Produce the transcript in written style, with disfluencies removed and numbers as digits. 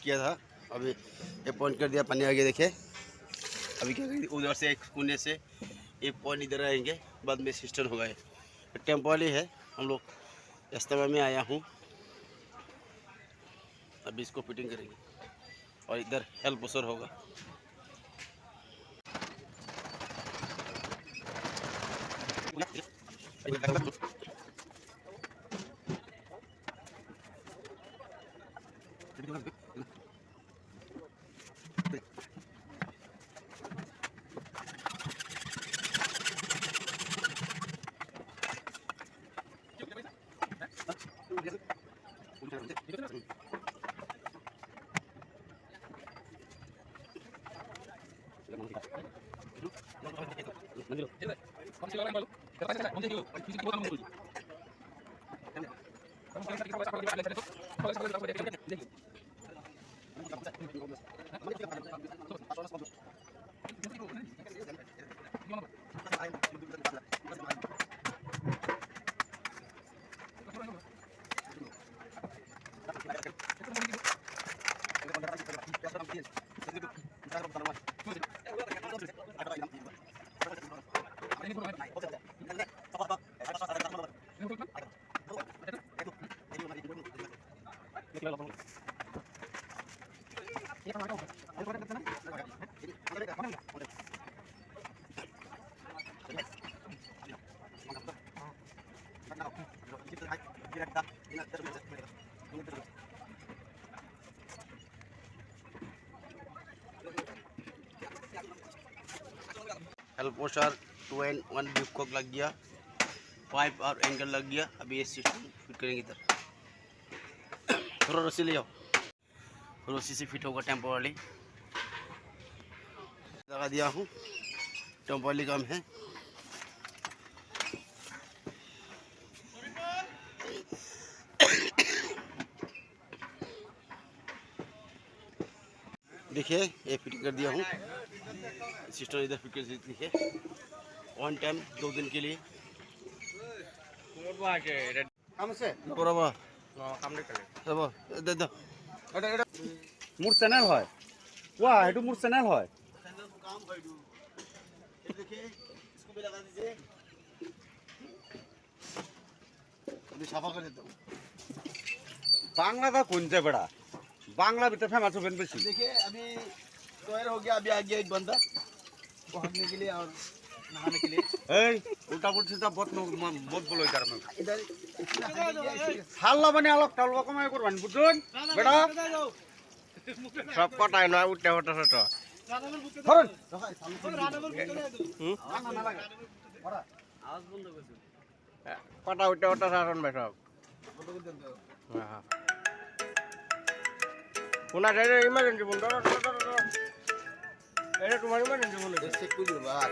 किया था, अभी ये पॉइंट कर दिया, पानी आ गया देखे। अभी क्या करेंगे, उधर से एक कोने से एक पॉइंट इधर आएंगे, बाद में सिस्टम होगा। ये टेम्पोली है, हम लोग इस्तेमाल में आया हूँ, अभी इसको फिटिंग करेंगे और इधर हेल्प बसर होगा। हेल्पोशार 2 and 1 बिपकॉक लग गया, पाइप और एंगल लग गया। अभी ये सिस्टम फिट करेंगे इधर। थोड़ा रस्सी ले जाओ, रस्सी से फिट होगा टेम्पोरली। लगा दिया हूँ, टेम्पोरली काम है। देखिए ये फिटिंग कर दिया हूँ, सिस्टम इधर फिट कर देखिए। 1 टाइम 2 दिन के लिए মোর চ্যানেল হয় ওয়া এটু মোর চ্যানেল হয় বাংলাটা কোনতে বেড়া बांग्ला भी तो फेमस हो बेसी। देखिए अभी तैयार हो गया, अभी आ गया एक बंदा भागने के लिए और नहाने के लिए। उल्टा पुल्टा बहुत बोलो इधर में इधर हाल्ला बने अलग टालवा कमाई करबान बुझुन बेटा सब कटाय ना उठे हटा हटा ধরুন आवाज बंद করছে, कटा उठे हटा सारन भाई सब हां কোনা রে ইমার্জেন্সি বন্ধ এটা তোমার ইমার্জেন্সি বন্ধ से कुछ बात